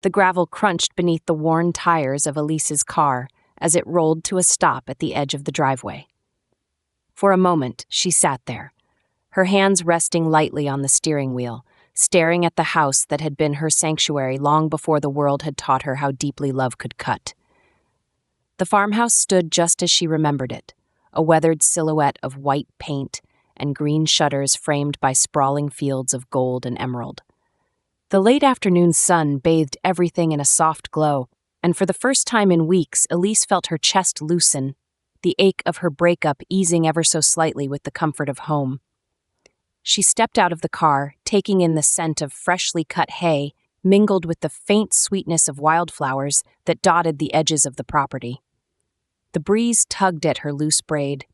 The gravel crunched beneath the worn tires of Elise's car as it rolled to a stop at the edge of the driveway. For a moment, she sat there, her hands resting lightly on the steering wheel, staring at the house that had been her sanctuary long before the world had taught her how deeply love could cut. The farmhouse stood just as she remembered it, a weathered silhouette of white paint and green shutters framed by sprawling fields of gold and emerald. The late afternoon sun bathed everything in a soft glow, and for the first time in weeks, Elise felt her chest loosen, the ache of her breakup easing ever so slightly with the comfort of home. She stepped out of the car, taking in the scent of freshly cut hay, mingled with the faint sweetness of wildflowers that dotted the edges of the property. The breeze tugged at her loose braid,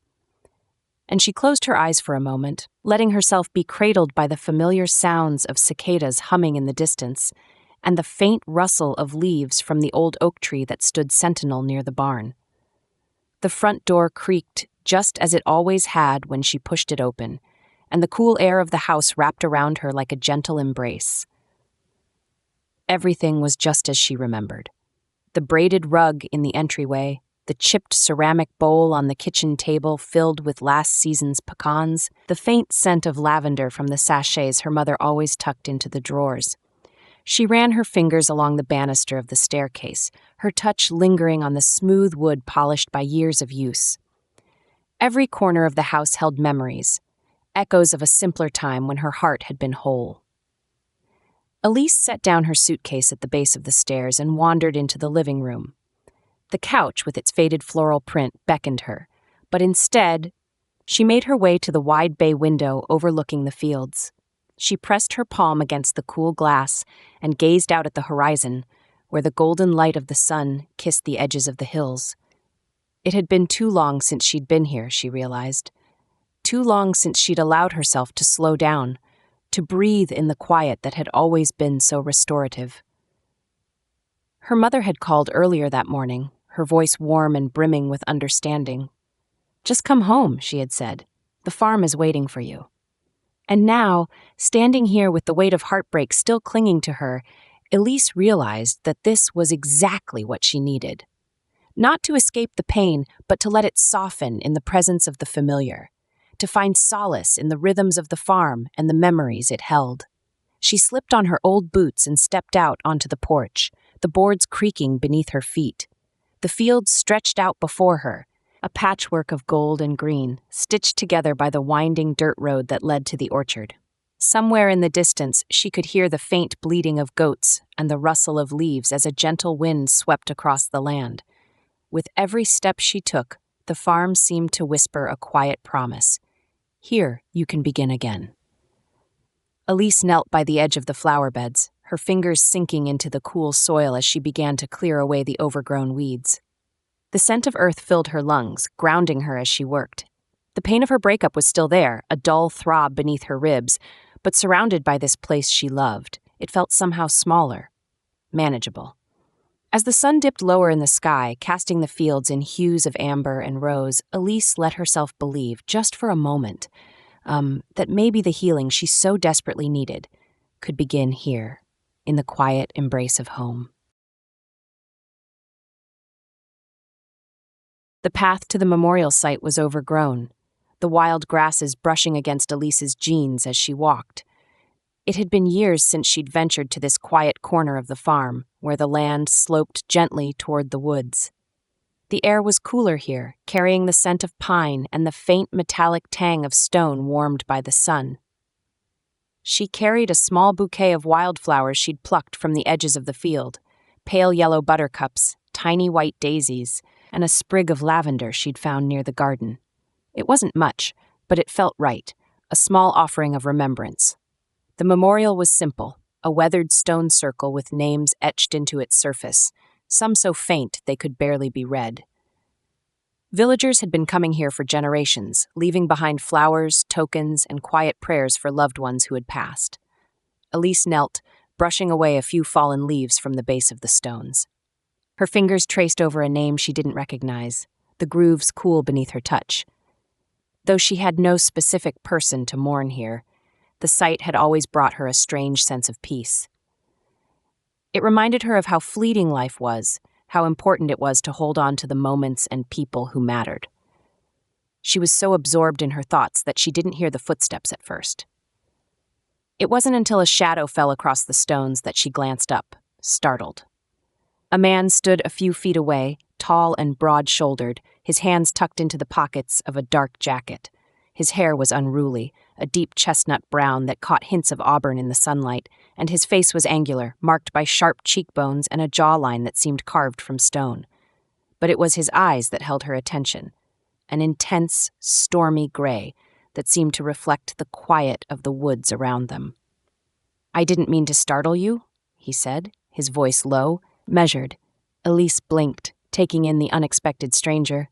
and she closed her eyes for a moment, letting herself be cradled by the familiar sounds of cicadas humming in the distance and the faint rustle of leaves from the old oak tree that stood sentinel near the barn. The front door creaked just as it always had when she pushed it open, and the cool air of the house wrapped around her like a gentle embrace. Everything was just as she remembered. The braided rug in the entryway, the chipped ceramic bowl on the kitchen table filled with last season's pecans, the faint scent of lavender from the sachets her mother always tucked into the drawers. She ran her fingers along the banister of the staircase, her touch lingering on the smooth wood polished by years of use. Every corner of the house held memories, echoes of a simpler time when her heart had been whole. Elise set down her suitcase at the base of the stairs and wandered into the living room. The couch with its faded floral print beckoned her, but instead, she made her way to the wide bay window overlooking the fields. She pressed her palm against the cool glass and gazed out at the horizon, where the golden light of the sun kissed the edges of the hills. It had been too long since she'd been here, she realized. Too long since she'd allowed herself to slow down, to breathe in the quiet that had always been so restorative. Her mother had called earlier that morning, her voice warm and brimming with understanding. "Just come home," she had said. "The farm is waiting for you." And now, standing here with the weight of heartbreak still clinging to her, Elise realized that this was exactly what she needed. Not to escape the pain, but to let it soften in the presence of the familiar, to find solace in the rhythms of the farm and the memories it held. She slipped on her old boots and stepped out onto the porch, the boards creaking beneath her feet. The fields stretched out before her, a patchwork of gold and green, stitched together by the winding dirt road that led to the orchard. Somewhere in the distance, she could hear the faint bleating of goats and the rustle of leaves as a gentle wind swept across the land. With every step she took, the farm seemed to whisper a quiet promise. Here you can begin again. Elise knelt by the edge of the flower beds, her fingers sinking into the cool soil as she began to clear away the overgrown weeds. The scent of earth filled her lungs, grounding her as she worked. The pain of her breakup was still there, a dull throb beneath her ribs, but surrounded by this place she loved, it felt somehow smaller, manageable. As the sun dipped lower in the sky, casting the fields in hues of amber and rose, Elise let herself believe, just for a moment, that maybe the healing she so desperately needed could begin here, in the quiet embrace of home. The path to the memorial site was overgrown, the wild grasses brushing against Elise's jeans as she walked. It had been years since she'd ventured to this quiet corner of the farm, where the land sloped gently toward the woods. The air was cooler here, carrying the scent of pine and the faint metallic tang of stone warmed by the sun. She carried a small bouquet of wildflowers she'd plucked from the edges of the field, pale yellow buttercups, tiny white daisies, and a sprig of lavender she'd found near the garden. It wasn't much, but it felt right, a small offering of remembrance. The memorial was simple, a weathered stone circle with names etched into its surface, some so faint they could barely be read. Villagers had been coming here for generations, leaving behind flowers, tokens, and quiet prayers for loved ones who had passed. Elise knelt, brushing away a few fallen leaves from the base of the stones. Her fingers traced over a name she didn't recognize, the grooves cool beneath her touch. Though she had no specific person to mourn here, the site had always brought her a strange sense of peace. It reminded her of how fleeting life was, how important it was to hold on to the moments and people who mattered. She was so absorbed in her thoughts that she didn't hear the footsteps at first. It wasn't until a shadow fell across the stones that she glanced up, startled. A man stood a few feet away, tall and broad-shouldered, his hands tucked into the pockets of a dark jacket. His hair was unruly, a deep chestnut brown that caught hints of auburn in the sunlight, and his face was angular, marked by sharp cheekbones and a jawline that seemed carved from stone. But it was his eyes that held her attention, an intense, stormy gray that seemed to reflect the quiet of the woods around them. "I didn't mean to startle you," he said, his voice low, measured. Elise blinked, taking in the unexpected stranger.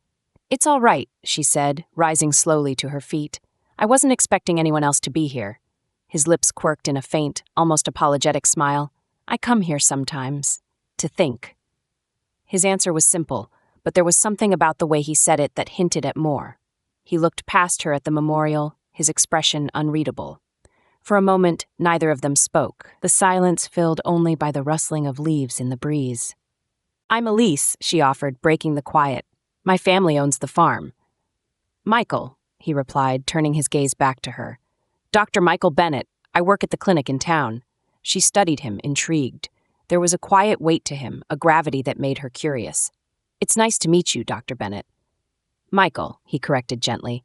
"It's all right," she said, rising slowly to her feet. "I wasn't expecting anyone else to be here." His lips quirked in a faint, almost apologetic smile. "I come here sometimes, to think." His answer was simple, but there was something about the way he said it that hinted at more. He looked past her at the memorial, his expression unreadable. For a moment, neither of them spoke, the silence filled only by the rustling of leaves in the breeze. "I'm Elise," she offered, breaking the quiet. "My family owns the farm." "Michael," he replied, turning his gaze back to her. "Dr. Michael Bennett. I work at the clinic in town." She studied him, intrigued. There was a quiet weight to him, a gravity that made her curious. "It's nice to meet you, Dr. Bennett." "Michael," he corrected gently.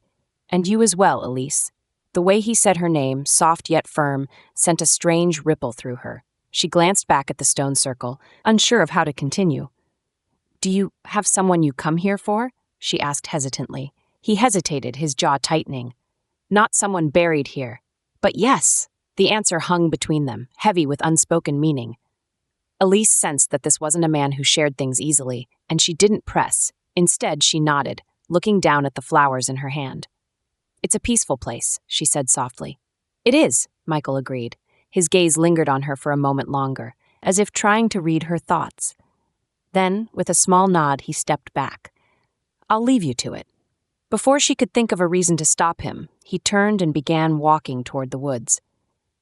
"And you as well, Elise." The way he said her name, soft yet firm, sent a strange ripple through her. She glanced back at the stone circle, unsure of how to continue. "Do you have someone you come here for?" she asked hesitantly. He hesitated, his jaw tightening. "Not someone buried here. But yes." The answer hung between them, heavy with unspoken meaning. Elise sensed that this wasn't a man who shared things easily, and she didn't press. Instead, she nodded, looking down at the flowers in her hand. "It's a peaceful place," she said softly. "It is," Michael agreed. His gaze lingered on her for a moment longer, as if trying to read her thoughts. Then, with a small nod, he stepped back. "I'll leave you to it." Before she could think of a reason to stop him, he turned and began walking toward the woods.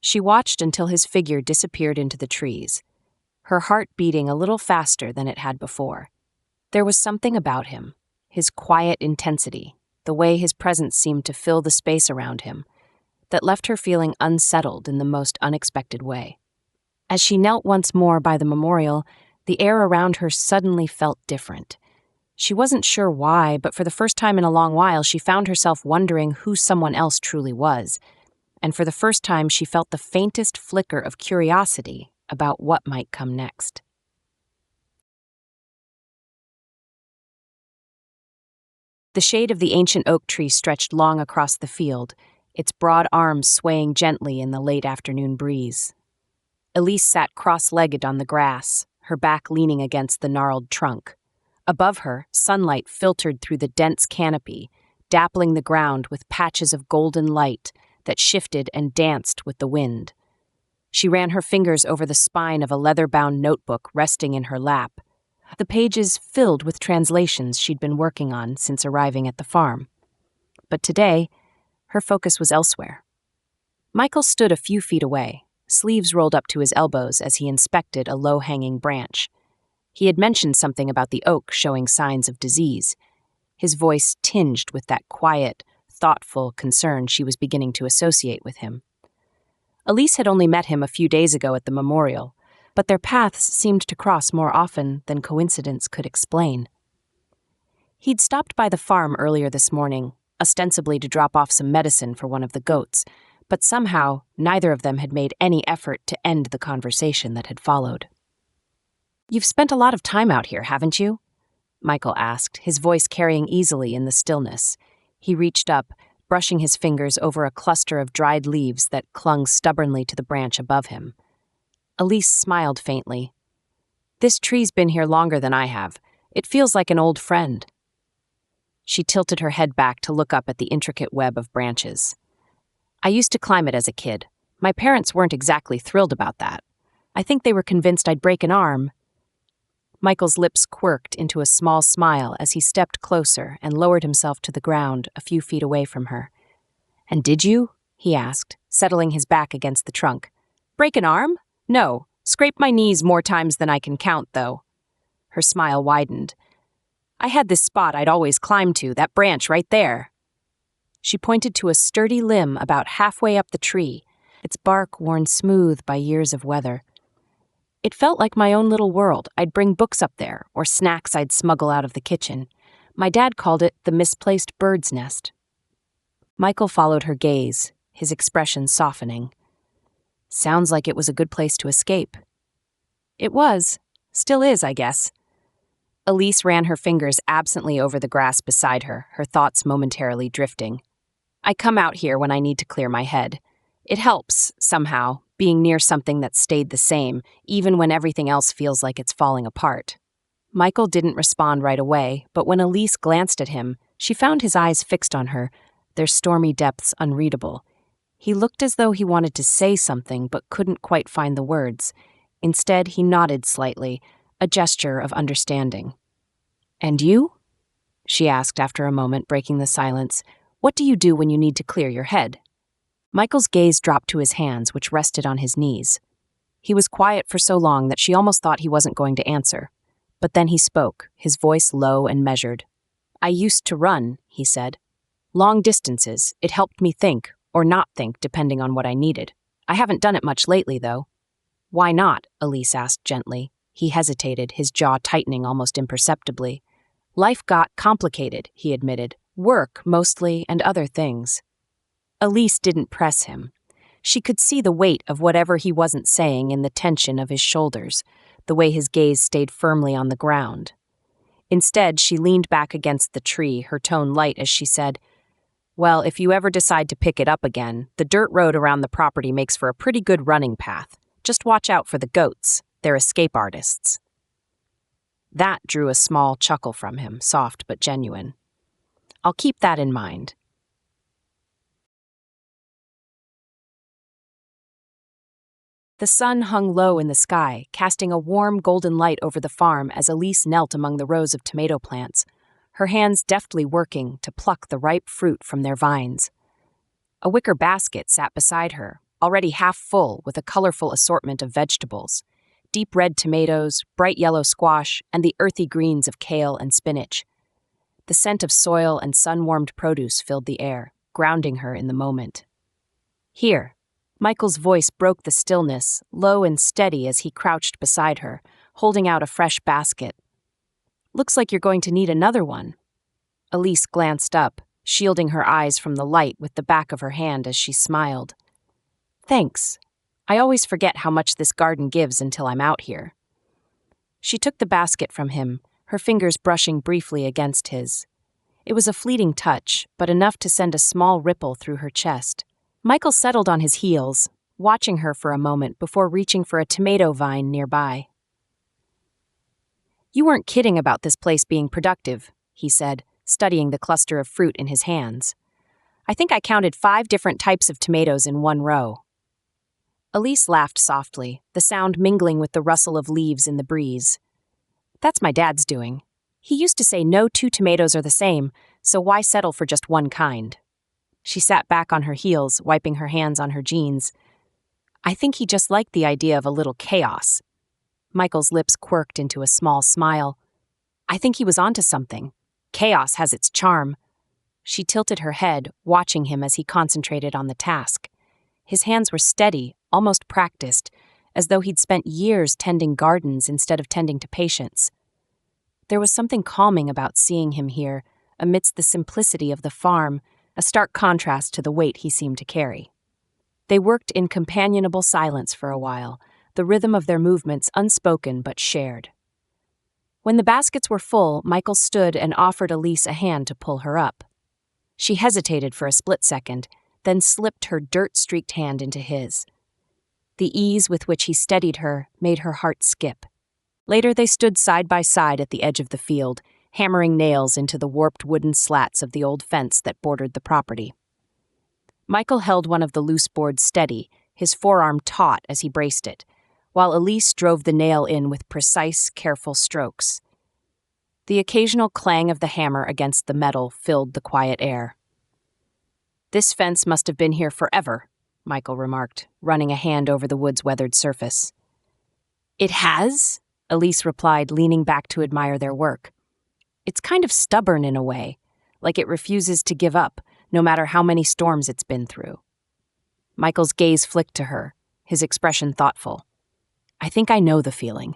She watched until his figure disappeared into the trees, her heart beating a little faster than it had before. There was something about him, his quiet intensity, the way his presence seemed to fill the space around him, that left her feeling unsettled in the most unexpected way. As she knelt once more by the memorial, the air around her suddenly felt different. She wasn't sure why, but for the first time in a long while, she found herself wondering who someone else truly was. And for the first time, she felt the faintest flicker of curiosity about what might come next. The shade of the ancient oak tree stretched long across the field, its broad arms swaying gently in the late afternoon breeze. Elise sat cross-legged on the grass, her back leaning against the gnarled trunk. Above her, sunlight filtered through the dense canopy, dappling the ground with patches of golden light that shifted and danced with the wind. She ran her fingers over the spine of a leather-bound notebook resting in her lap, the pages filled with translations she'd been working on since arriving at the farm. But today, her focus was elsewhere. Michael stood a few feet away, sleeves rolled up to his elbows as he inspected a low-hanging branch. He had mentioned something about the oak showing signs of disease, his voice tinged with that quiet, thoughtful concern she was beginning to associate with him. Elise had only met him a few days ago at the memorial, but their paths seemed to cross more often than coincidence could explain. He'd stopped by the farm earlier this morning, ostensibly to drop off some medicine for one of the goats, but somehow neither of them had made any effort to end the conversation that had followed. "You've spent a lot of time out here, haven't you?" Michael asked, his voice carrying easily in the stillness. He reached up, brushing his fingers over a cluster of dried leaves that clung stubbornly to the branch above him. Elise smiled faintly. "This tree's been here longer than I have. It feels like an old friend." She tilted her head back to look up at the intricate web of branches. "I used to climb it as a kid. My parents weren't exactly thrilled about that. I think they were convinced I'd break an arm." Michael's lips quirked into a small smile as he stepped closer and lowered himself to the ground a few feet away from her. "And did you?" he asked, settling his back against the trunk. "Break an arm? No, Scraped my knees more times than I can count, though. Her smile widened. I had this spot I'd always climb to, that branch right there. She pointed to a sturdy limb about halfway up the tree, its bark worn smooth by years of weather. It felt like my own little world. I'd bring books up there, or snacks I'd smuggle out of the kitchen. My dad called it the misplaced bird's nest. Michael followed her gaze, his expression softening. Sounds like it was a good place to escape. It was. Still is, I guess. Elise ran her fingers absently over the grass beside her, her thoughts momentarily drifting. I come out here when I need to clear my head. It helps, somehow, being near something that stayed the same, even when everything else feels like it's falling apart. Michael didn't respond right away, but when Elise glanced at him, she found his eyes fixed on her, their stormy depths unreadable. He looked as though he wanted to say something but couldn't quite find the words. Instead, he nodded slightly, a gesture of understanding. "And you?" she asked after a moment, breaking the silence. "What do you do when you need to clear your head?" Michael's gaze dropped to his hands, which rested on his knees. He was quiet for so long that she almost thought he wasn't going to answer. But then he spoke, his voice low and measured. "I used to run," he said. "Long distances. It helped me think, or not think, depending on what I needed. I haven't done it much lately, though." "Why not?" Elise asked gently. He hesitated, his jaw tightening almost imperceptibly. "Life got complicated," he admitted. "Work, mostly, and other things." Elise didn't press him. She could see the weight of whatever he wasn't saying in the tension of his shoulders, the way his gaze stayed firmly on the ground. Instead, she leaned back against the tree, her tone light as she said, "Well, if you ever decide to pick it up again, the dirt road around the property makes for a pretty good running path. Just watch out for the goats. They're escape artists." That drew a small chuckle from him, soft but genuine. "I'll keep that in mind." The sun hung low in the sky, casting a warm golden light over the farm as Elise knelt among the rows of tomato plants, her hands deftly working to pluck the ripe fruit from their vines. A wicker basket sat beside her, already half full with a colorful assortment of vegetables: deep red tomatoes, bright yellow squash, and the earthy greens of kale and spinach. The scent of soil and sun-warmed produce filled the air, grounding her in the moment. "Here." Michael's voice broke the stillness, low and steady as he crouched beside her, holding out a fresh basket. "Looks like you're going to need another one." Elise glanced up, shielding her eyes from the light with the back of her hand as she smiled. "Thanks. I always forget how much this garden gives until I'm out here." She took the basket from him, her fingers brushing briefly against his. It was a fleeting touch, but enough to send a small ripple through her chest. Michael settled on his heels, watching her for a moment before reaching for a tomato vine nearby. "You weren't kidding about this place being productive," he said, studying the cluster of fruit in his hands. "I think I counted 5 different types of tomatoes in one row." Elise laughed softly, the sound mingling with the rustle of leaves in the breeze. "That's my dad's doing. He used to say no 2 tomatoes are the same, so why settle for just one kind?" She sat back on her heels, wiping her hands on her jeans. "I think he just liked the idea of a little chaos." Michael's lips quirked into a small smile. "I think he was onto something. Chaos has its charm." She tilted her head, watching him as he concentrated on the task. His hands were steady, almost practiced, as though he'd spent years tending gardens instead of tending to patients. There was something calming about seeing him here, amidst the simplicity of the farm, a stark contrast to the weight he seemed to carry. They worked in companionable silence for a while, the rhythm of their movements unspoken but shared. When the baskets were full, Michael stood and offered Elise a hand to pull her up. She hesitated for a split second, then slipped her dirt-streaked hand into his. The ease with which he steadied her made her heart skip. Later they stood side by side at the edge of the field, hammering nails into the warped wooden slats of the old fence that bordered the property. Michael held one of the loose boards steady, his forearm taut as he braced it, while Elise drove the nail in with precise, careful strokes. The occasional clang of the hammer against the metal filled the quiet air. "This fence must have been here forever," Michael remarked, running a hand over the wood's weathered surface. It has, Elise replied, leaning back to admire their work. It's kind of stubborn in a way, like it refuses to give up, no matter how many storms it's been through. Michael's gaze flicked to her, his expression thoughtful. I think I know the feeling.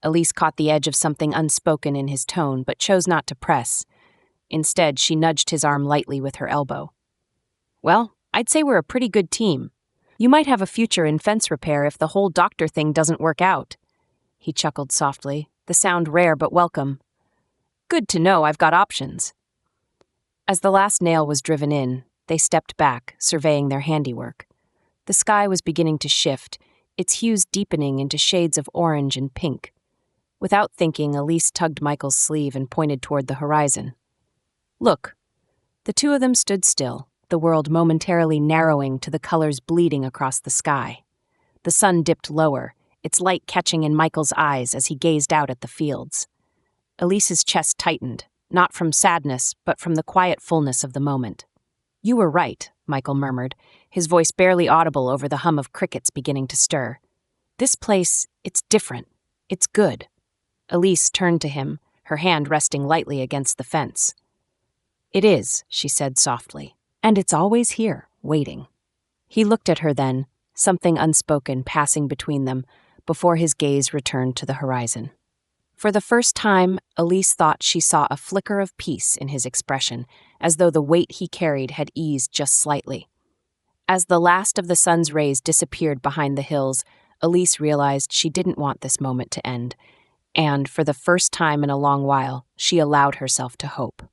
Elise caught the edge of something unspoken in his tone, but chose not to press. Instead, she nudged his arm lightly with her elbow. Well, I'd say we're a pretty good team. You might have a future in fence repair if the whole doctor thing doesn't work out. He chuckled softly, the sound rare but welcome. Good to know I've got options. As the last nail was driven in, they stepped back, surveying their handiwork. The sky was beginning to shift, its hues deepening into shades of orange and pink. Without thinking, Elise tugged Michael's sleeve and pointed toward the horizon. Look. The two of them stood still, the world momentarily narrowing to the colors bleeding across the sky. The sun dipped lower, its light catching in Michael's eyes as he gazed out at the fields. Elise's chest tightened, not from sadness, but from the quiet fullness of the moment. You were right, Michael murmured, his voice barely audible over the hum of crickets beginning to stir. This place, it's different. It's good. Elise turned to him, her hand resting lightly against the fence. It is, she said softly, and it's always here, waiting. He looked at her then, something unspoken passing between them, before his gaze returned to the horizon. For the first time, Elise thought she saw a flicker of peace in his expression, as though the weight he carried had eased just slightly. As the last of the sun's rays disappeared behind the hills, Elise realized she didn't want this moment to end, and for the first time in a long while, she allowed herself to hope.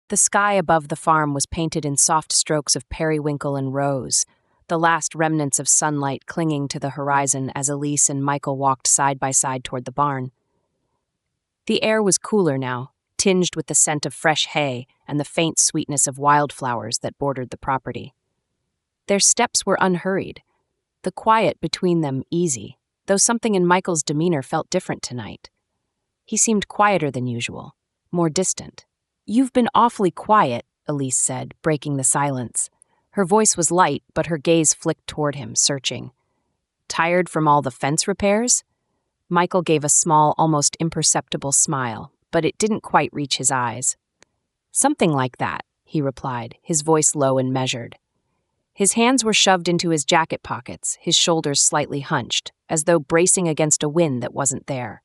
The sky above the farm was painted in soft strokes of periwinkle and rose, the last remnants of sunlight clinging to the horizon as Elise and Michael walked side by side toward the barn. The air was cooler now, tinged with the scent of fresh hay and the faint sweetness of wildflowers that bordered the property. Their steps were unhurried, the quiet between them easy, though something in Michael's demeanor felt different tonight. He seemed quieter than usual, more distant. You've been awfully quiet, Elise said, breaking the silence. Her voice was light, but her gaze flicked toward him, searching. Tired from all the fence repairs? Michael gave a small, almost imperceptible smile, but it didn't quite reach his eyes. Something like that, he replied, his voice low and measured. His hands were shoved into his jacket pockets, his shoulders slightly hunched, as though bracing against a wind that wasn't there.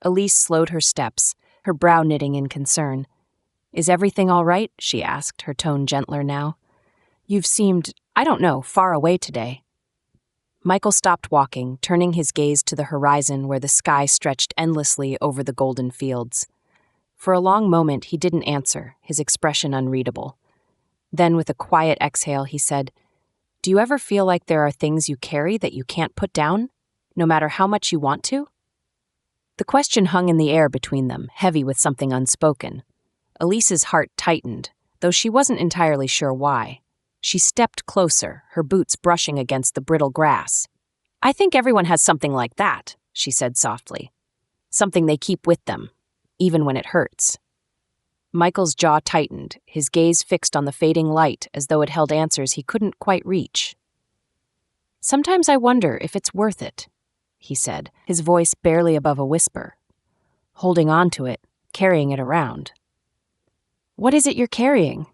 Elise slowed her steps, her brow knitting in concern. Is everything all right? She asked, her tone gentler now. You've seemed, I don't know, far away today. Michael stopped walking, turning his gaze to the horizon where the sky stretched endlessly over the golden fields. For a long moment, he didn't answer, his expression unreadable. Then, with a quiet exhale, he said, Do you ever feel like there are things you carry that you can't put down, no matter how much you want to? The question hung in the air between them, heavy with something unspoken. Elise's heart tightened, though she wasn't entirely sure why. She stepped closer, her boots brushing against the brittle grass. I think everyone has something like that, she said softly. Something they keep with them, even when it hurts. Michael's jaw tightened, his gaze fixed on the fading light as though it held answers he couldn't quite reach. Sometimes I wonder if it's worth it, he said, his voice barely above a whisper. Holding on to it, carrying it around. What is it you're carrying?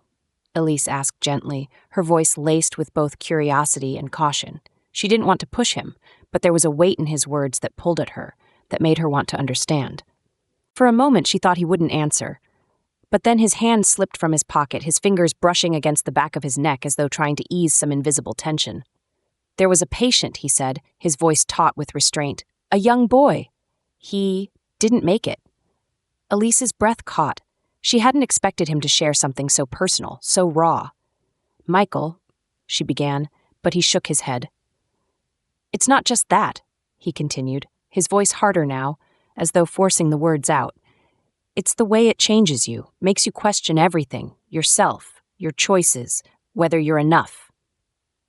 Elise asked gently, her voice laced with both curiosity and caution. She didn't want to push him, but there was a weight in his words that pulled at her, that made her want to understand. For a moment she thought he wouldn't answer, but then his hand slipped from his pocket, his fingers brushing against the back of his neck as though trying to ease some invisible tension. There was a patient, he said, his voice taut with restraint. A young boy. He didn't make it. Elise's breath caught. She hadn't expected him to share something so personal, so raw. Michael, she began, but he shook his head. It's not just that, he continued, his voice harder now, as though forcing the words out. It's the way it changes you, makes you question everything, yourself, your choices, whether you're enough.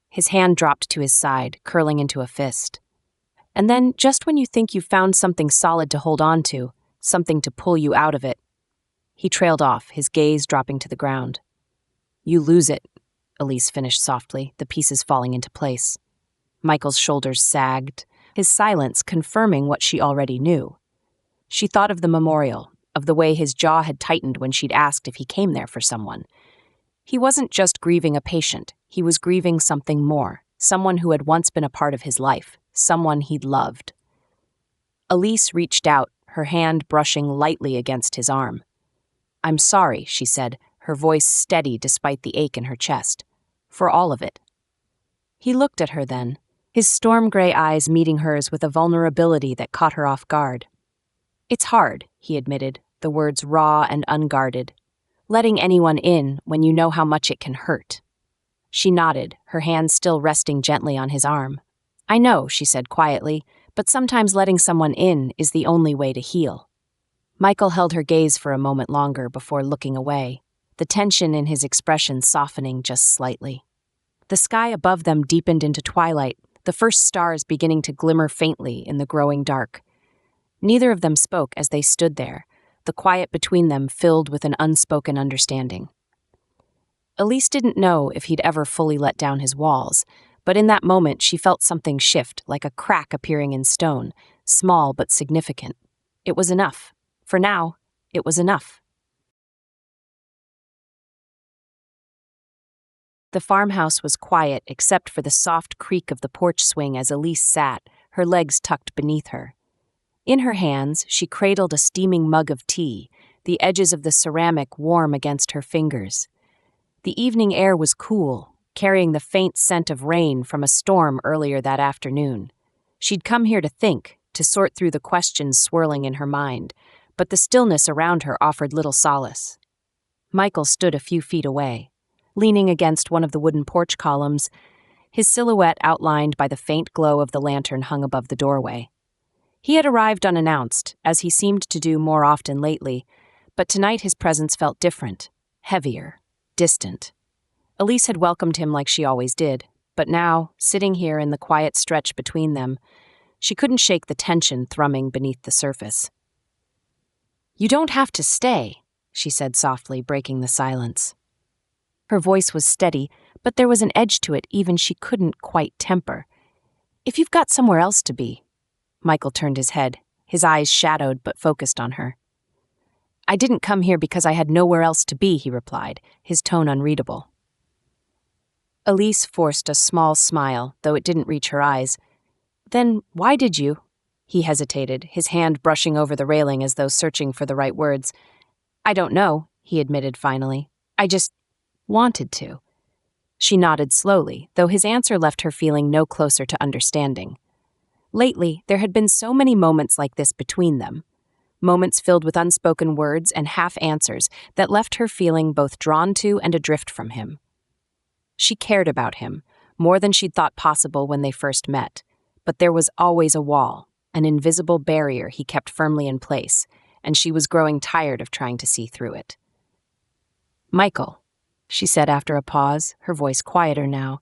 His hand dropped to his side, curling into a fist. And then, just when you think you've found something solid to hold on to, something to pull you out of it, he trailed off, his gaze dropping to the ground. You lose it, Elise finished softly, the pieces falling into place. Michael's shoulders sagged, his silence confirming what she already knew. She thought of the memorial, of the way his jaw had tightened when she'd asked if he came there for someone. He wasn't just grieving a patient, he was grieving something more, someone who had once been a part of his life, someone he'd loved. Elise reached out, her hand brushing lightly against his arm. "I'm sorry," she said, her voice steady despite the ache in her chest. "For all of it." He looked at her then, his storm-gray eyes meeting hers with a vulnerability that caught her off guard. "It's hard," he admitted, the words raw and unguarded. "Letting anyone in when you know how much it can hurt." She nodded, her hand still resting gently on his arm. "I know," she said quietly, "but sometimes letting someone in is the only way to heal." Michael held her gaze for a moment longer before looking away, the tension in his expression softening just slightly. The sky above them deepened into twilight, the first stars beginning to glimmer faintly in the growing dark. Neither of them spoke as they stood there, the quiet between them filled with an unspoken understanding. Elise didn't know if he'd ever fully let down his walls, but in that moment she felt something shift, like a crack appearing in stone, small but significant. It was enough. For now, it was enough. The farmhouse was quiet except for the soft creak of the porch swing as Elise sat, her legs tucked beneath her. In her hands, she cradled a steaming mug of tea, the edges of the ceramic warm against her fingers. The evening air was cool, carrying the faint scent of rain from a storm earlier that afternoon. She'd come here to think, to sort through the questions swirling in her mind, but the stillness around her offered little solace. Michael stood a few feet away, leaning against one of the wooden porch columns, his silhouette outlined by the faint glow of the lantern hung above the doorway. He had arrived unannounced, as he seemed to do more often lately, but tonight his presence felt different, heavier, distant. Elise had welcomed him like she always did, but now, sitting here in the quiet stretch between them, she couldn't shake the tension thrumming beneath the surface. "You don't have to stay," she said softly, breaking the silence. Her voice was steady, but there was an edge to it even she couldn't quite temper. "If you've got somewhere else to be." Michael turned his head, his eyes shadowed but focused on her. "I didn't come here because I had nowhere else to be," he replied, his tone unreadable. Elise forced a small smile, though it didn't reach her eyes. "Then why did you?" He hesitated, his hand brushing over the railing as though searching for the right words. "I don't know," he admitted finally. "I just wanted to." She nodded slowly, though his answer left her feeling no closer to understanding. Lately, there had been so many moments like this between them, moments filled with unspoken words and half-answers that left her feeling both drawn to and adrift from him. She cared about him, more than she'd thought possible when they first met, but there was always a wall, an invisible barrier he kept firmly in place, and she was growing tired of trying to see through it. "Michael," she said after a pause, her voice quieter now.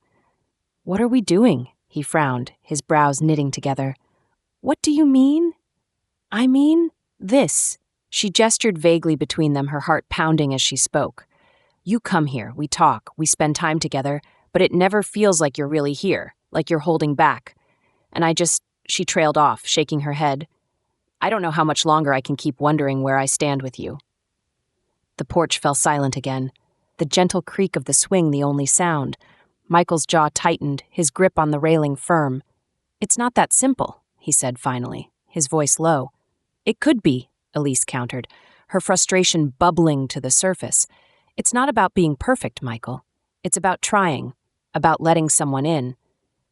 "What are we doing?" He frowned, his brows knitting together. "What do you mean?" "I mean this." She gestured vaguely between them, her heart pounding as she spoke. "You come here, we talk, we spend time together, but it never feels like you're really here, like you're holding back. And she trailed off, shaking her head. "I don't know how much longer I can keep wondering where I stand with you." The porch fell silent again, the gentle creak of the swing the only sound. Michael's jaw tightened, his grip on the railing firm. "It's not that simple," he said finally, his voice low. "It could be," Elise countered, her frustration bubbling to the surface. "It's not about being perfect, Michael. It's about trying, about letting someone in."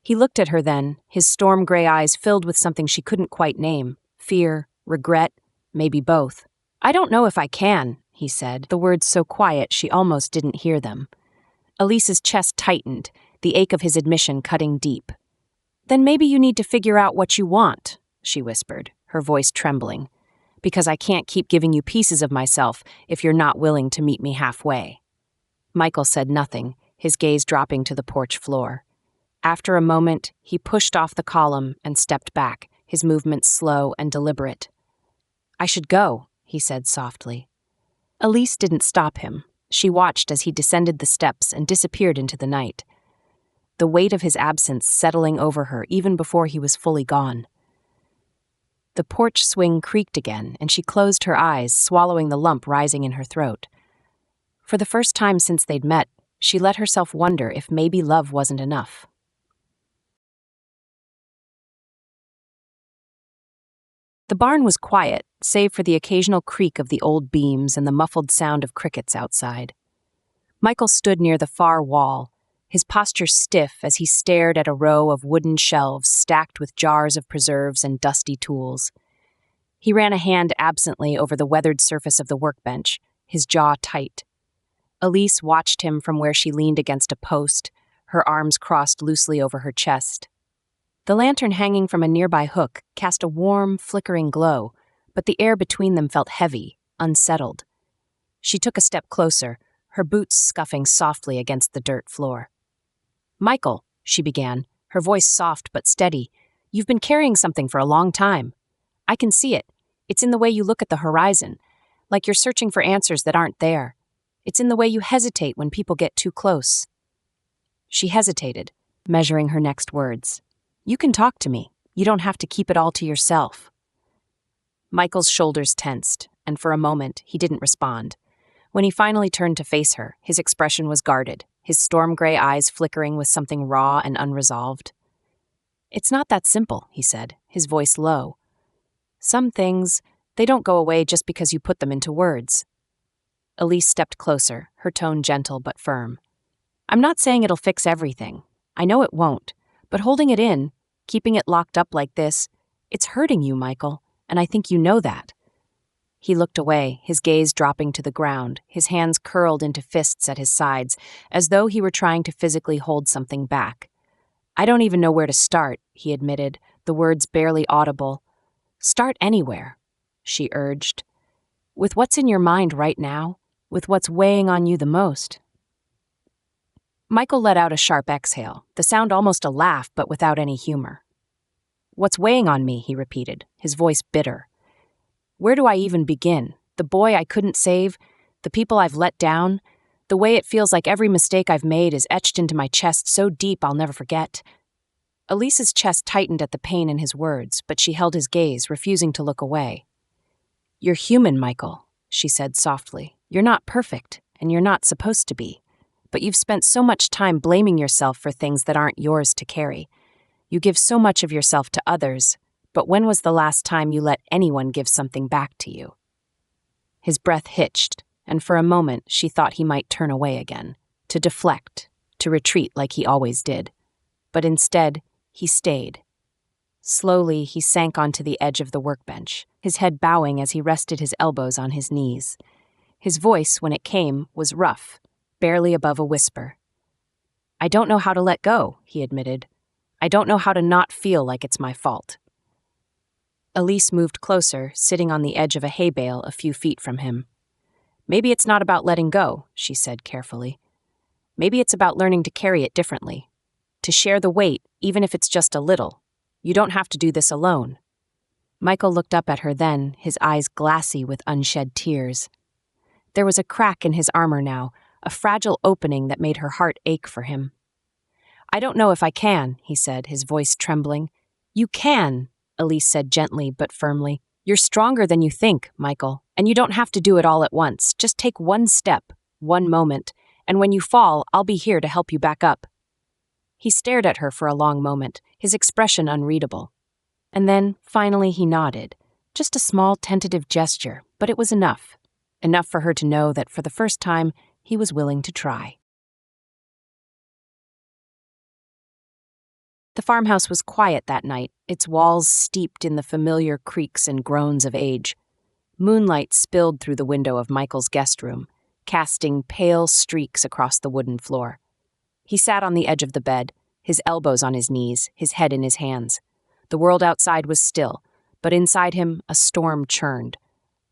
He looked at her then, his storm-gray eyes filled with something she couldn't quite name. Fear, regret, maybe both. "I don't know if I can," he said, the words so quiet she almost didn't hear them. Elise's chest tightened, the ache of his admission cutting deep. "Then maybe you need to figure out what you want," she whispered, her voice trembling. "Because I can't keep giving you pieces of myself if you're not willing to meet me halfway." Michael said nothing, his gaze dropping to the porch floor. After a moment, he pushed off the column and stepped back, his movements slow and deliberate. "I should go," he said softly. Elise didn't stop him. She watched as he descended the steps and disappeared into the night, the weight of his absence settling over her even before he was fully gone. The porch swing creaked again, and she closed her eyes, swallowing the lump rising in her throat. For the first time since they'd met, she let herself wonder if maybe love wasn't enough. The barn was quiet, save for the occasional creak of the old beams and the muffled sound of crickets outside. Michael stood near the far wall, his posture stiff as he stared at a row of wooden shelves stacked with jars of preserves and dusty tools. He ran a hand absently over the weathered surface of the workbench, his jaw tight. Elise watched him from where she leaned against a post, her arms crossed loosely over her chest. The lantern hanging from a nearby hook cast a warm, flickering glow, but the air between them felt heavy, unsettled. She took a step closer, her boots scuffing softly against the dirt floor. "Michael," she began, her voice soft but steady, "you've been carrying something for a long time. I can see it. It's in the way you look at the horizon, like you're searching for answers that aren't there. It's in the way you hesitate when people get too close." She hesitated, measuring her next words. "You can talk to me. You don't have to keep it all to yourself." Michael's shoulders tensed, and for a moment, he didn't respond. When he finally turned to face her, his expression was guarded, his storm-gray eyes flickering with something raw and unresolved. "It's not that simple," he said, his voice low. "Some things, they don't go away just because you put them into words." Elise stepped closer, her tone gentle but firm. "I'm not saying it'll fix everything. I know it won't. But holding it in, keeping it locked up like this, it's hurting you, Michael, and I think you know that." He looked away, his gaze dropping to the ground, his hands curled into fists at his sides, as though he were trying to physically hold something back. "I don't even know where to start," he admitted, the words barely audible. "Start anywhere," she urged. "With what's in your mind right now, with what's weighing on you the most." Michael let out a sharp exhale, the sound almost a laugh but without any humor. "What's weighing on me," he repeated, his voice bitter. "Where do I even begin? The boy I couldn't save, the people I've let down, the way it feels like every mistake I've made is etched into my chest so deep I'll never forget." Elise's chest tightened at the pain in his words, but she held his gaze, refusing to look away. "You're human, Michael," she said softly. "You're not perfect, and you're not supposed to be. But you've spent so much time blaming yourself for things that aren't yours to carry. You give so much of yourself to others, but when was the last time you let anyone give something back to you?" His breath hitched, and for a moment she thought he might turn away again, to deflect, to retreat like he always did. But instead, he stayed. Slowly, he sank onto the edge of the workbench, his head bowing as he rested his elbows on his knees. His voice, when it came, was rough, barely above a whisper. "I don't know how to let go," he admitted. "I don't know how to not feel like it's my fault." Elise moved closer, sitting on the edge of a hay bale a few feet from him. "Maybe it's not about letting go," she said carefully. "Maybe it's about learning to carry it differently. To share the weight, even if it's just a little. You don't have to do this alone." Michael looked up at her then, his eyes glassy with unshed tears. There was a crack in his armor now, a fragile opening that made her heart ache for him. "I don't know if I can," he said, his voice trembling. "You can," Elise said gently but firmly. "You're stronger than you think, Michael, and you don't have to do it all at once. Just take one step, one moment, and when you fall, I'll be here to help you back up." He stared at her for a long moment, his expression unreadable. And then, finally, he nodded. Just a small, tentative gesture, but it was enough. Enough for her to know that for the first time, he was willing to try. The farmhouse was quiet that night, its walls steeped in the familiar creaks and groans of age. Moonlight spilled through the window of Michael's guest room, casting pale streaks across the wooden floor. He sat on the edge of the bed, his elbows on his knees, his head in his hands. The world outside was still, but inside him a storm churned.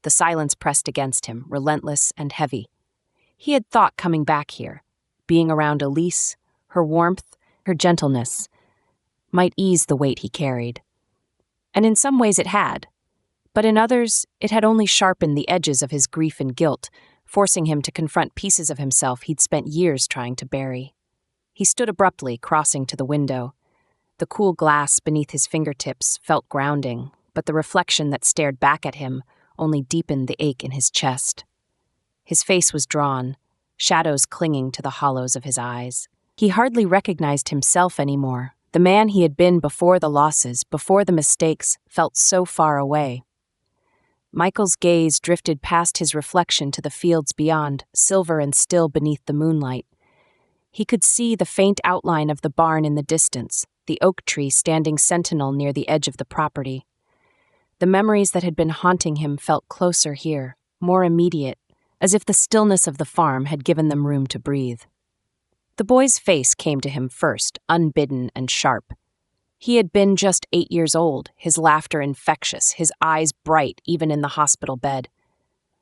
The silence pressed against him, relentless and heavy. He had thought coming back here, being around Elise, her warmth, her gentleness, might ease the weight he carried. And in some ways it had, but in others it had only sharpened the edges of his grief and guilt, forcing him to confront pieces of himself he'd spent years trying to bury. He stood abruptly, crossing to the window. The cool glass beneath his fingertips felt grounding, but the reflection that stared back at him only deepened the ache in his chest. His face was drawn, shadows clinging to the hollows of his eyes. He hardly recognized himself anymore. The man he had been before the losses, before the mistakes, felt so far away. Michael's gaze drifted past his reflection to the fields beyond, silver and still beneath the moonlight. He could see the faint outline of the barn in the distance, the oak tree standing sentinel near the edge of the property. The memories that had been haunting him felt closer here, more immediate, as if the stillness of the farm had given them room to breathe. The boy's face came to him first, unbidden and sharp. He had been just 8 years old, his laughter infectious, his eyes bright even in the hospital bed.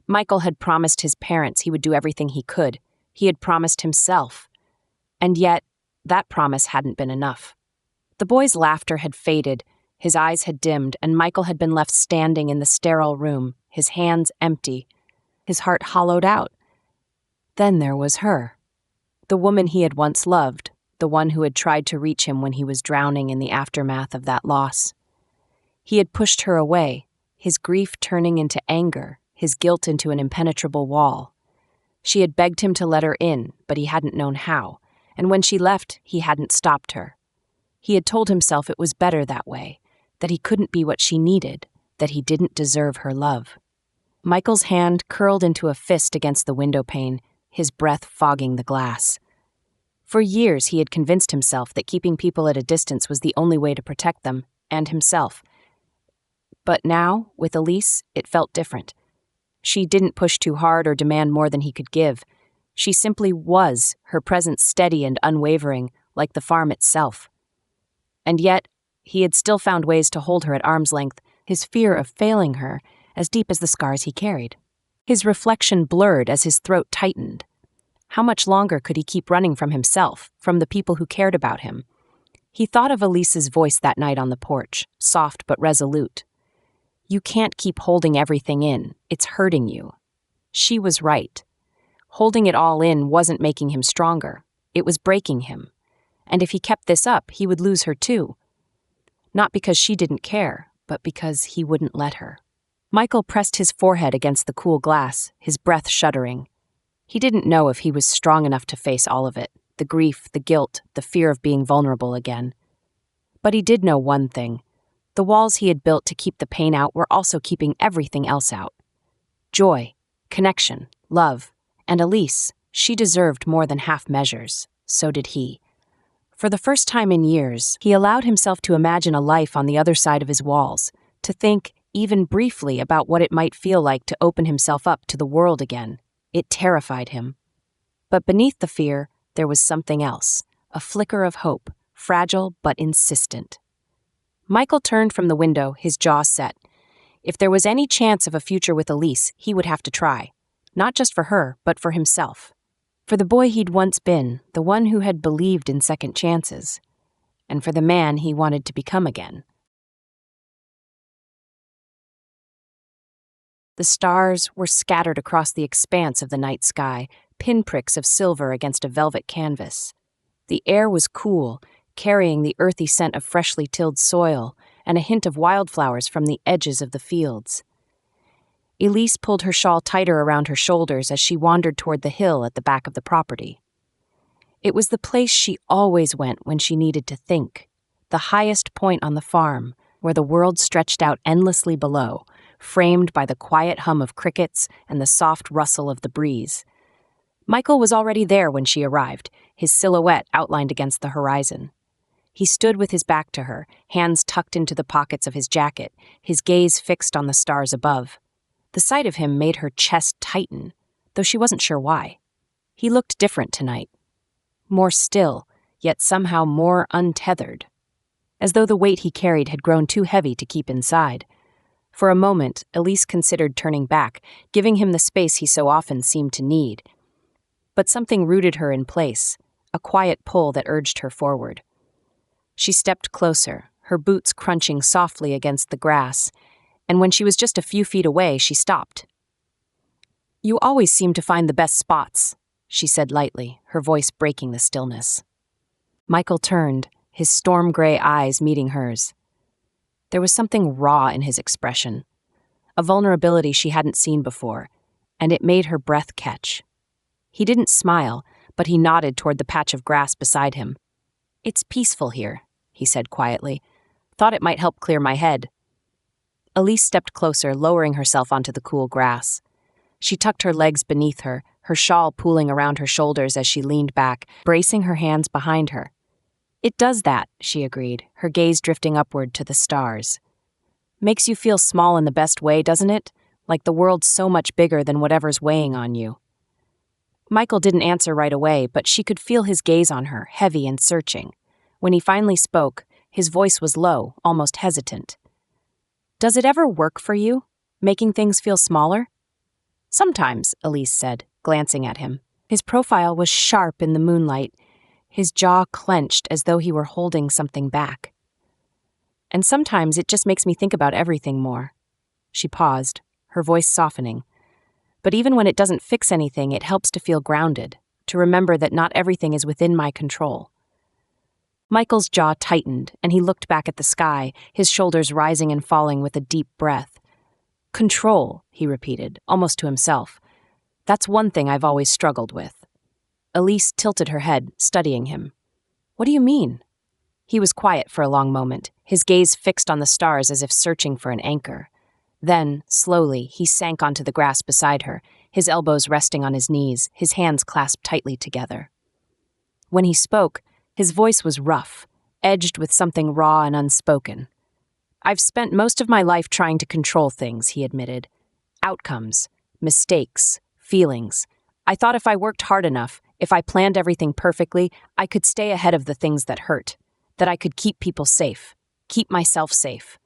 Michael had promised his parents he would do everything he could. He had promised himself. And yet, that promise hadn't been enough. The boy's laughter had faded, his eyes had dimmed, and Michael had been left standing in the sterile room, his hands empty, his heart hollowed out. Then there was her. The woman he had once loved, the one who had tried to reach him when he was drowning in the aftermath of that loss. He had pushed her away, his grief turning into anger, his guilt into an impenetrable wall. She had begged him to let her in, but he hadn't known how, and when she left, he hadn't stopped her. He had told himself it was better that way, that he couldn't be what she needed, that he didn't deserve her love. Michael's hand curled into a fist against the window pane, his breath fogging the glass. For years he had convinced himself that keeping people at a distance was the only way to protect them, and himself. But now, with Elise, it felt different. She didn't push too hard or demand more than he could give. She simply was, her presence steady and unwavering, like the farm itself. And yet, he had still found ways to hold her at arm's length, his fear of failing her as deep as the scars he carried. His reflection blurred as his throat tightened. How much longer could he keep running from himself, from the people who cared about him? He thought of Elise's voice that night on the porch, soft but resolute. You can't keep holding everything in. It's hurting you. She was right. Holding it all in wasn't making him stronger. It was breaking him. And if he kept this up, he would lose her too. Not because she didn't care, but because he wouldn't let her. Michael pressed his forehead against the cool glass, his breath shuddering. He didn't know if he was strong enough to face all of it, the grief, the guilt, the fear of being vulnerable again. But he did know one thing. The walls he had built to keep the pain out were also keeping everything else out. Joy, connection, love, and Elise, she deserved more than half measures. So did he. For the first time in years, he allowed himself to imagine a life on the other side of his walls, to think, even briefly, about what it might feel like to open himself up to the world again. It terrified him. But beneath the fear, there was something else, a flicker of hope, fragile but insistent. Michael turned from the window, his jaw set. If there was any chance of a future with Elise, he would have to try. Not just for her, but for himself. For the boy he'd once been, the one who had believed in second chances. And for the man he wanted to become again. The stars were scattered across the expanse of the night sky, pinpricks of silver against a velvet canvas. The air was cool, carrying the earthy scent of freshly tilled soil and a hint of wildflowers from the edges of the fields. Elise pulled her shawl tighter around her shoulders as she wandered toward the hill at the back of the property. It was the place she always went when she needed to think, the highest point on the farm, where the world stretched out endlessly below, framed by the quiet hum of crickets and the soft rustle of the breeze. Michael was already there when she arrived, his silhouette outlined against the horizon. He stood with his back to her, hands tucked into the pockets of his jacket, his gaze fixed on the stars above. The sight of him made her chest tighten, though she wasn't sure why. He looked different tonight. More still, yet somehow more untethered. As though the weight he carried had grown too heavy to keep inside. For a moment, Elise considered turning back, giving him the space he so often seemed to need. But something rooted her in place, a quiet pull that urged her forward. She stepped closer, her boots crunching softly against the grass, and when she was just a few feet away, she stopped. You always seem to find the best spots, she said lightly, her voice breaking the stillness. Michael turned, his storm gray eyes meeting hers. There was something raw in his expression, a vulnerability she hadn't seen before, and it made her breath catch. He didn't smile, but he nodded toward the patch of grass beside him. It's peaceful here, he said quietly. Thought it might help clear my head. Elise stepped closer, lowering herself onto the cool grass. She tucked her legs beneath her, her shawl pooling around her shoulders as she leaned back, bracing her hands behind her. It does that, she agreed, her gaze drifting upward to the stars. Makes you feel small in the best way, doesn't it? Like the world's so much bigger than whatever's weighing on you. Michael didn't answer right away, but she could feel his gaze on her, heavy and searching. When he finally spoke, his voice was low, almost hesitant. Does it ever work for you, making things feel smaller? Sometimes, Elise said, glancing at him. His profile was sharp in the moonlight, his jaw clenched as though he were holding something back. And sometimes it just makes me think about everything more. She paused, her voice softening. But even when it doesn't fix anything, it helps to feel grounded, to remember that not everything is within my control. Michael's jaw tightened, and he looked back at the sky, his shoulders rising and falling with a deep breath. Control, he repeated, almost to himself. That's one thing I've always struggled with. Elise tilted her head, studying him. What do you mean? He was quiet for a long moment, his gaze fixed on the stars as if searching for an anchor. Then, slowly, he sank onto the grass beside her, his elbows resting on his knees, his hands clasped tightly together. When he spoke, his voice was rough, edged with something raw and unspoken. I've spent most of my life trying to control things, he admitted. Outcomes, mistakes, feelings. I thought if I worked hard enough, if I planned everything perfectly, I could stay ahead of the things that hurt, that I could keep people safe, keep myself safe.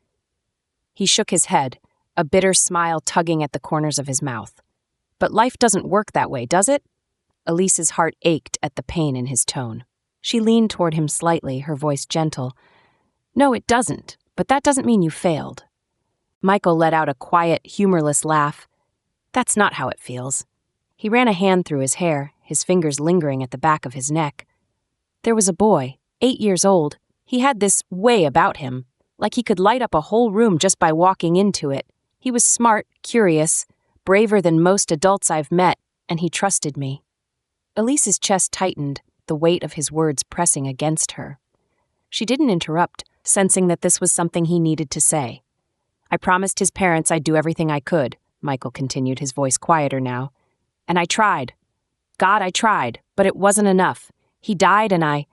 He shook his head, a bitter smile tugging at the corners of his mouth. But life doesn't work that way, does it? Elise's heart ached at the pain in his tone. She leaned toward him slightly, her voice gentle. No, it doesn't, but that doesn't mean you failed. Michael let out a quiet, humorless laugh. That's not how it feels. He ran a hand through his hair, his fingers lingering at the back of his neck. There was a boy, 8 years old. He had this way about him, like he could light up a whole room just by walking into it. He was smart, curious, braver than most adults I've met, and he trusted me. Elise's chest tightened, the weight of his words pressing against her. She didn't interrupt, sensing that this was something he needed to say. I promised his parents I'd do everything I could, Michael continued, his voice quieter now. And I tried. God, I tried, but it wasn't enough. He died and I...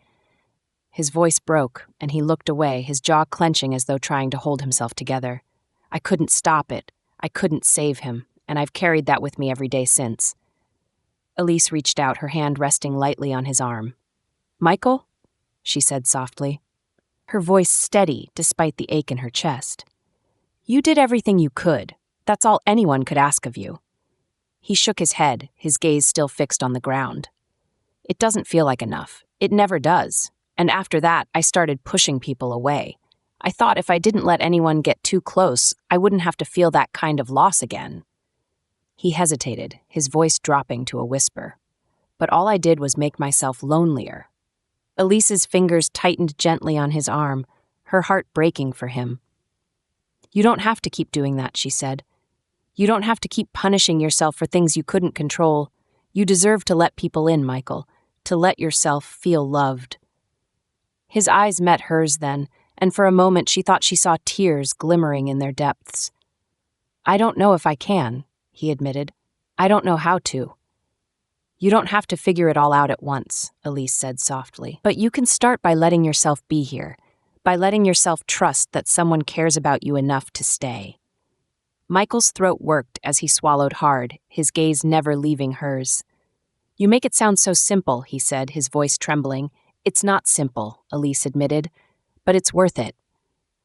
His voice broke, and he looked away, his jaw clenching as though trying to hold himself together. I couldn't stop it. I couldn't save him, and I've carried that with me every day since. Elise reached out, her hand resting lightly on his arm. Michael? She said softly, her voice steady despite the ache in her chest. You did everything you could. That's all anyone could ask of you. He shook his head, his gaze still fixed on the ground. It doesn't feel like enough. It never does. And after that, I started pushing people away. I thought if I didn't let anyone get too close, I wouldn't have to feel that kind of loss again. He hesitated, his voice dropping to a whisper. But all I did was make myself lonelier. Elise's fingers tightened gently on his arm, her heart breaking for him. You don't have to keep doing that, she said. You don't have to keep punishing yourself for things you couldn't control. You deserve to let people in, Michael, to let yourself feel loved. His eyes met hers then, and for a moment she thought she saw tears glimmering in their depths. I don't know if I can, he admitted. I don't know how to. You don't have to figure it all out at once, Elise said softly. But you can start by letting yourself be here, by letting yourself trust that someone cares about you enough to stay. Michael's throat worked as he swallowed hard, his gaze never leaving hers. You make it sound so simple, he said, his voice trembling. It's not simple, Elise admitted, but it's worth it.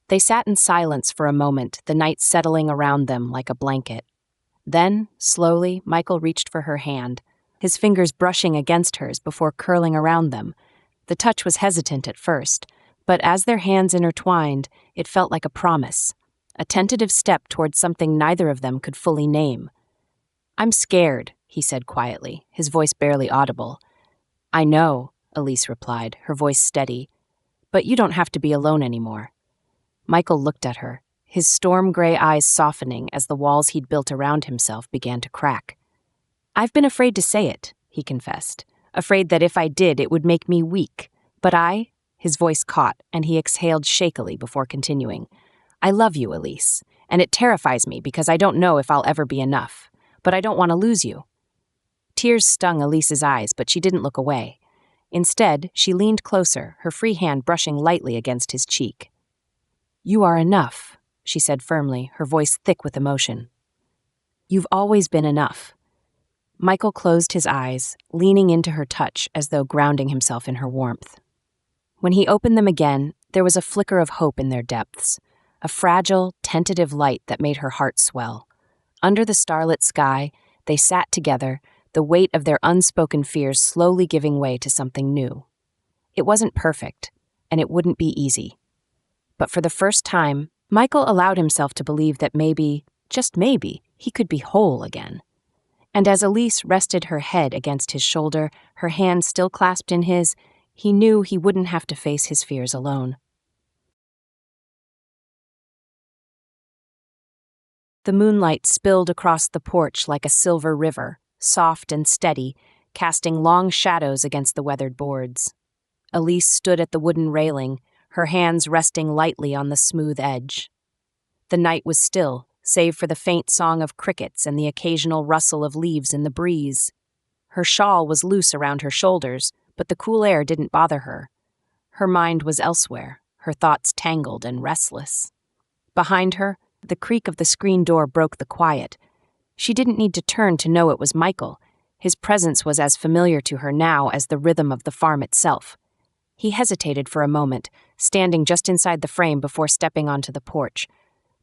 They sat in silence for a moment, the night settling around them like a blanket. Then, slowly, Michael reached for her hand, his fingers brushing against hers before curling around them. The touch was hesitant at first, but as their hands intertwined, it felt like a promise, a tentative step towards something neither of them could fully name. I'm scared, he said quietly, his voice barely audible. I know, Elise replied, her voice steady, but you don't have to be alone anymore. Michael looked at her, his storm-gray eyes softening as the walls he'd built around himself began to crack. I've been afraid to say it, he confessed, afraid that if I did, it would make me weak. But his voice caught, and he exhaled shakily before continuing. I love you, Elise, and it terrifies me because I don't know if I'll ever be enough, but I don't want to lose you. Tears stung Elise's eyes, but she didn't look away. Instead, she leaned closer, her free hand brushing lightly against his cheek. You are enough, she said firmly, her voice thick with emotion. You've always been enough. Michael closed his eyes, leaning into her touch as though grounding himself in her warmth. When he opened them again, there was a flicker of hope in their depths, a fragile, tentative light that made her heart swell. Under the starlit sky, they sat together, the weight of their unspoken fears slowly giving way to something new. It wasn't perfect, and it wouldn't be easy. But for the first time, Michael allowed himself to believe that maybe, just maybe, he could be whole again. And as Elise rested her head against his shoulder, her hand still clasped in his, he knew he wouldn't have to face his fears alone. The moonlight spilled across the porch like a silver river, soft and steady, casting long shadows against the weathered boards. Elise stood at the wooden railing, her hands resting lightly on the smooth edge. The night was still, save for the faint song of crickets and the occasional rustle of leaves in the breeze. Her shawl was loose around her shoulders, but the cool air didn't bother her. Her mind was elsewhere, her thoughts tangled and restless. Behind her, the creak of the screen door broke the quiet. She didn't need to turn to know it was Michael. His presence was as familiar to her now as the rhythm of the farm itself. He hesitated for a moment, standing just inside the frame before stepping onto the porch.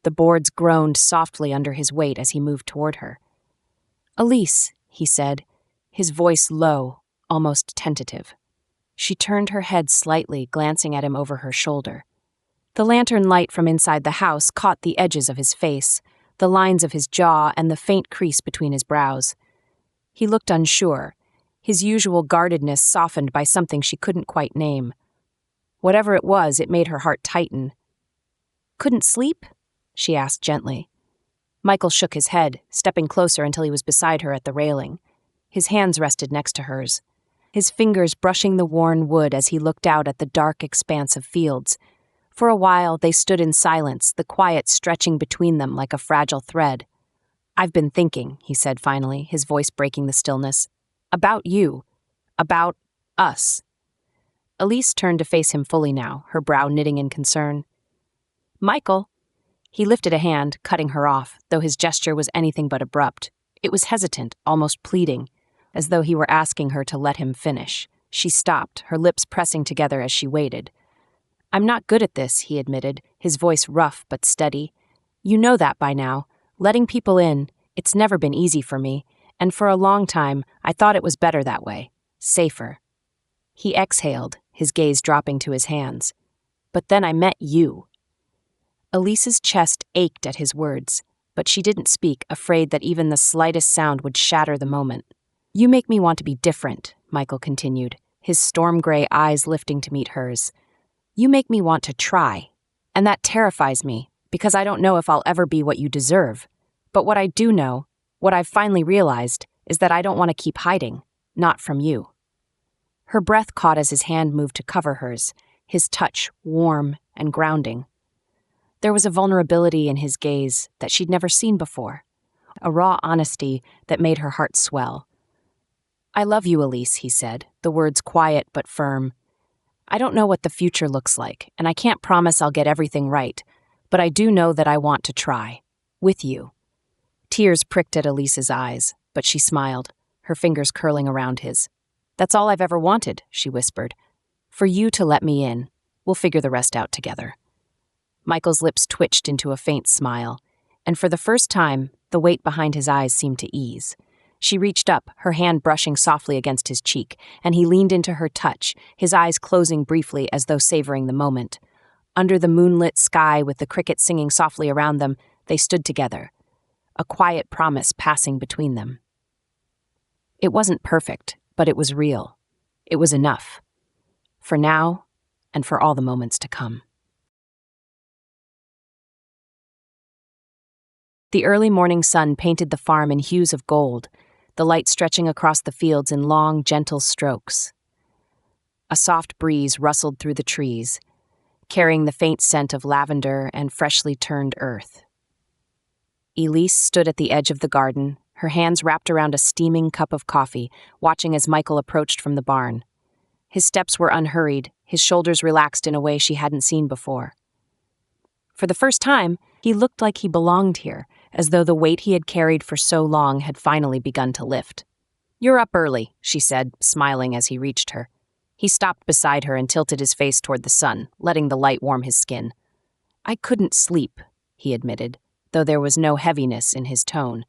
The boards groaned softly under his weight as he moved toward her. Elise, he said, his voice low, almost tentative. She turned her head slightly, glancing at him over her shoulder. The lantern light from inside the house caught the edges of his face, the lines of his jaw and the faint crease between his brows. He looked unsure, his usual guardedness softened by something she couldn't quite name. Whatever it was, it made her heart tighten. Couldn't sleep? She asked gently. Michael shook his head, stepping closer until he was beside her at the railing. His hands rested next to hers, his fingers brushing the worn wood as he looked out at the dark expanse of fields. For a while, they stood in silence, the quiet stretching between them like a fragile thread. I've been thinking, he said finally, his voice breaking the stillness. About you. About us. Elise turned to face him fully now, her brow knitting in concern. Michael. He lifted a hand, cutting her off, though his gesture was anything but abrupt. It was hesitant, almost pleading, as though he were asking her to let him finish. She stopped, her lips pressing together as she waited. I'm not good at this, he admitted, his voice rough but steady. You know that by now. Letting people in, it's never been easy for me, and for a long time, I thought it was better that way. Safer. He exhaled, his gaze dropping to his hands. But then I met you. Elise's chest ached at his words, but she didn't speak, afraid that even the slightest sound would shatter the moment. You make me want to be different, Michael continued, his storm-gray eyes lifting to meet hers. You make me want to try, and that terrifies me, because I don't know if I'll ever be what you deserve. But what I do know, what I've finally realized, is that I don't want to keep hiding, not from you. Her breath caught as his hand moved to cover hers, his touch warm and grounding. There was a vulnerability in his gaze that she'd never seen before, a raw honesty that made her heart swell. I love you, Elise, he said, the words quiet but firm. I don't know what the future looks like, and I can't promise I'll get everything right, but I do know that I want to try. With you. Tears pricked at Elise's eyes, but she smiled, her fingers curling around his. That's all I've ever wanted, she whispered. For you to let me in. We'll figure the rest out together. Michael's lips twitched into a faint smile, and for the first time, the weight behind his eyes seemed to ease. She reached up, her hand brushing softly against his cheek, and he leaned into her touch, his eyes closing briefly as though savoring the moment. Under the moonlit sky, with the crickets singing softly around them, they stood together, a quiet promise passing between them. It wasn't perfect, but it was real. It was enough. For now, and for all the moments to come. The early morning sun painted the farm in hues of gold, the light stretching across the fields in long, gentle strokes. A soft breeze rustled through the trees, carrying the faint scent of lavender and freshly turned earth. Elise stood at the edge of the garden, her hands wrapped around a steaming cup of coffee, watching as Michael approached from the barn. His steps were unhurried, his shoulders relaxed in a way she hadn't seen before. For the first time, he looked like he belonged here, as though the weight he had carried for so long had finally begun to lift. "You're up early," she said, smiling as he reached her. He stopped beside her and tilted his face toward the sun, letting the light warm his skin. "I couldn't sleep," he admitted, though there was no heaviness in his tone.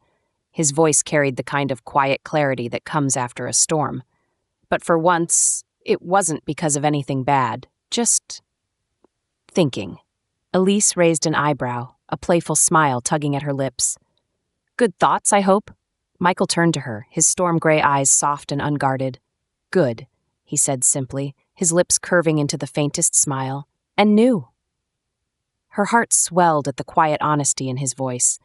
His voice carried the kind of quiet clarity that comes after a storm. But for once, it wasn't because of anything bad, just thinking. Elise raised an eyebrow, a playful smile tugging at her lips. "Good thoughts, I hope?" Michael turned to her, his storm-gray eyes soft and unguarded. "Good," he said simply, his lips curving into the faintest smile. "And new." Her heart swelled at the quiet honesty in his voice.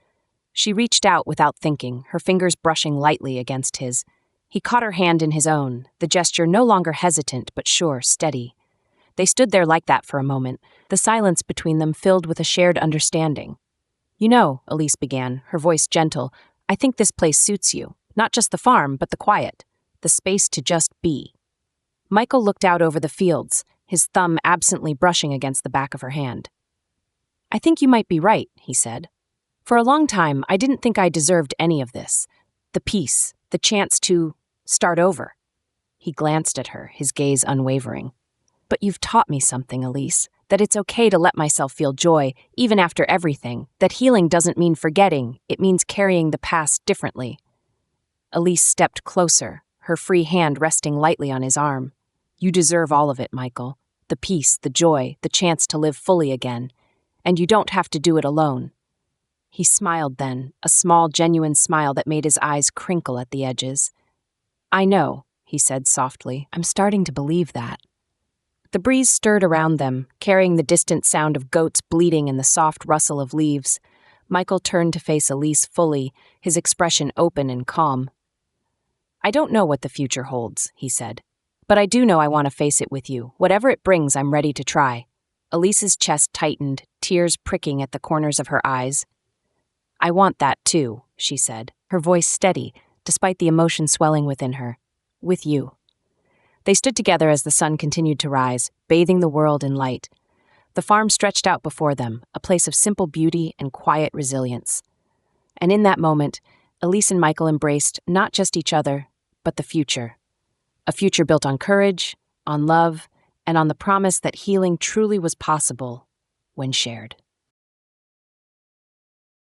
She reached out without thinking, her fingers brushing lightly against his. He caught her hand in his own, the gesture no longer hesitant but sure, steady. They stood there like that for a moment, the silence between them filled with a shared understanding. "You know," Elise began, her voice gentle, "I think this place suits you. Not just the farm, but the quiet. The space to just be." Michael looked out over the fields, his thumb absently brushing against the back of her hand. "I think you might be right," he said. "For a long time, I didn't think I deserved any of this. The peace, the chance to start over." He glanced at her, his gaze unwavering. "But you've taught me something, Elise, that it's okay to let myself feel joy, even after everything, that healing doesn't mean forgetting, it means carrying the past differently." Elise stepped closer, her free hand resting lightly on his arm. "You deserve all of it, Michael. The peace, the joy, the chance to live fully again. And you don't have to do it alone." He smiled then, a small, genuine smile that made his eyes crinkle at the edges. "I know," he said softly. "I'm starting to believe that." The breeze stirred around them, carrying the distant sound of goats bleating and the soft rustle of leaves. Michael turned to face Elise fully, his expression open and calm. "I don't know what the future holds," he said. "But I do know I want to face it with you. Whatever it brings, I'm ready to try." Elise's chest tightened, tears pricking at the corners of her eyes. "I want that too," she said, her voice steady, despite the emotion swelling within her. "With you." They stood together as the sun continued to rise, bathing the world in light. The farm stretched out before them, a place of simple beauty and quiet resilience. And in that moment, Elise and Michael embraced not just each other, but the future. A future built on courage, on love, and on the promise that healing truly was possible when shared.